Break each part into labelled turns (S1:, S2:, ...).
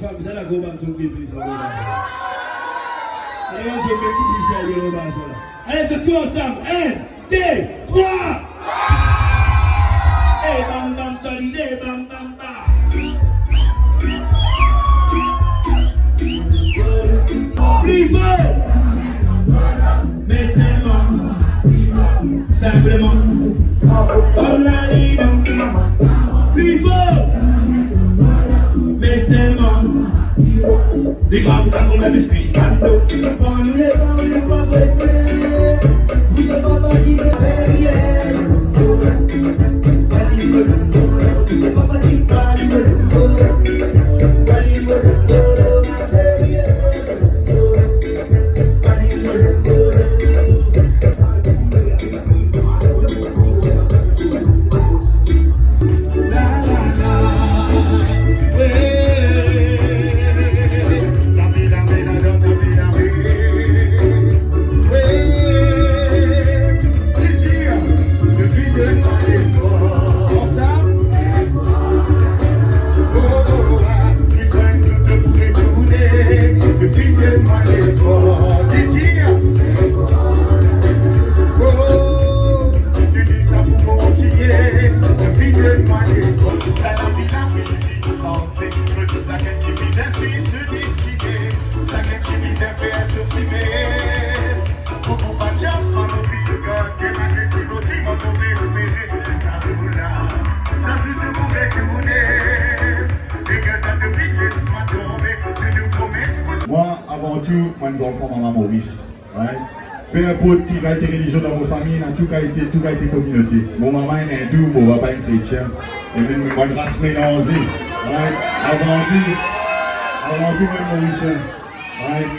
S1: femme, c'est la grosse son qui est plus fort. Allez, on se met qui plus sérieux là. Allez, c'est tout ensemble. 1, 2, 3. Hey, bam bam, solide, bam bam bam. Plus fort. Mais seulement, simplement, comme la libre. Plus fort. Mais seulement, les grands pas comme un esprit santo. Prends-nous les gants, il ne faut pas presser. Vous ne pouvez pas fatiguer derrière. Tu ne peux pas fatiguer par le
S2: Moi, avant tout, moi, nous enfants, maman Maurice. Right? Peu importe qui a été religion dans vos familles, tout a été communauté. Mon maman est hindou, mon papa est chrétien. Et même moi, une race mélangée. Right? Avant tout, même Mauricien. Right?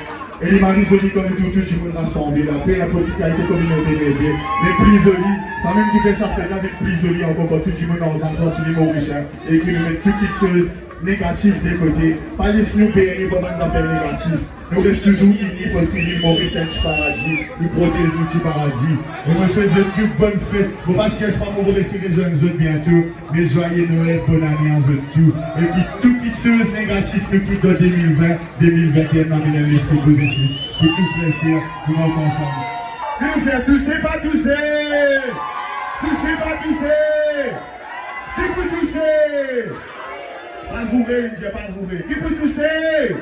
S2: Et les maris jolis comme tout le monde rassemblé là. Peu importe qui a été communauté, mais plus jolis, ça même qui fait ça fait avec plus jolis encore quand tout le monde ensemble sorti les Mauriciens et qui nous met toutes les choses négatives des côtés. Pas laisser nous payer pour des affaires négatives. Nous restons toujours unis parce que l'île Maurice est un paradis. Nous protégeons notre paradis. Et nous souhaitons une bonne fête. Bon, parce que je ne vais pas vous laisser les autres bientôt. Mais joyeux Noël, bonne année en zone tout. Et puis tout qui chose négatif, nous quittons 2020, 2021, dans l'esprit positif. Pour tout plaisir, nous sommes ensemble. Nous faire tousser, pas tousser. Tousser, pas tousser. Qui peut tousser? Pas ouvrir, une pas ouvrir. Qui peut tousser?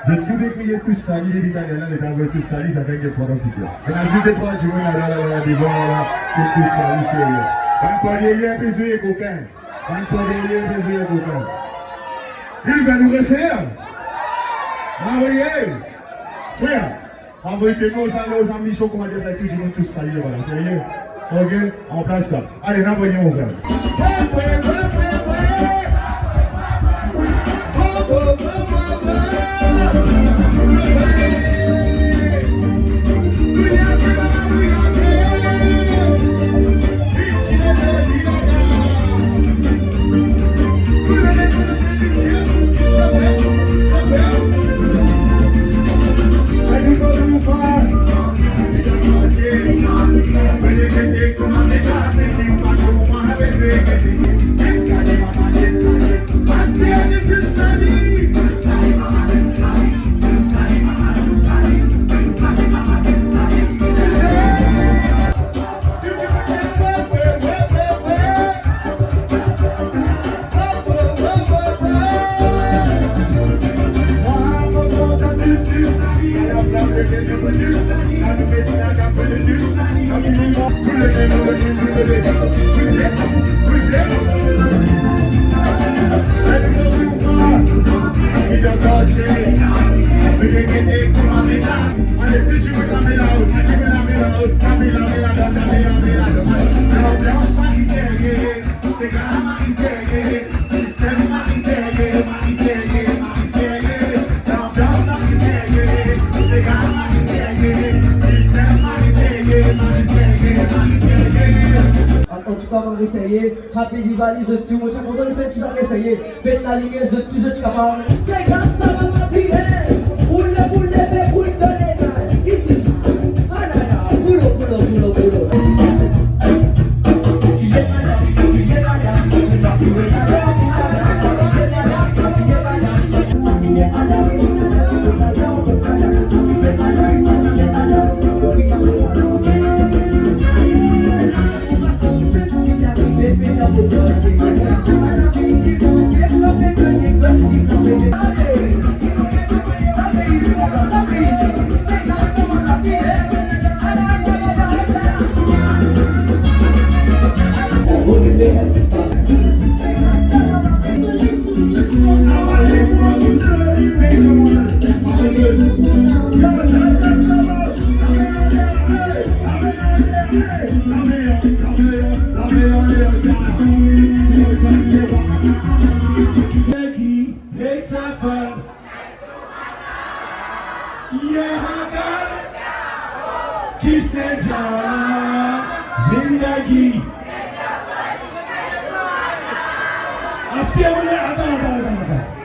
S2: J'ai tout décrié, tout sali, les Italiens, les Italiens, tout sali, ça fait que pour profiter. Et la vie de toi, tu vois là, devant là, tout sali, sérieux. Quand on dit hier, besoin coquin. Quand on dit hier, besoin coquin. Il va nous refaire. Envoyez. Frère, envoyez-moi aux amis chauds, comment dire, tout le monde, tout sali, voilà, sérieux. Ok, on place ça. Allez, envoyez mon frère. C'est
S3: pas essayer. Happy Divali, je tout. Moi, je suis content de faire tout ça, essayer. Faites la lumière, je tout, je suis capable. C'est grâce à ma vie, boule, boule, ici, ah là là, boulot.
S1: Zindagi.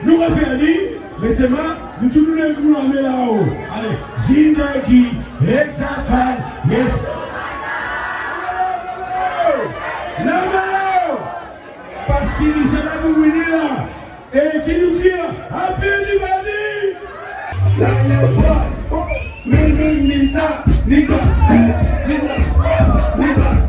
S1: Nous on fait aller, mais c'est moi, nous tous les coups en là-haut. Allez, Zindagi, Exafal, yes. Là-bas, parce qu'il est là pour venir là, et qui nous dit, Happy Divali. Nisa.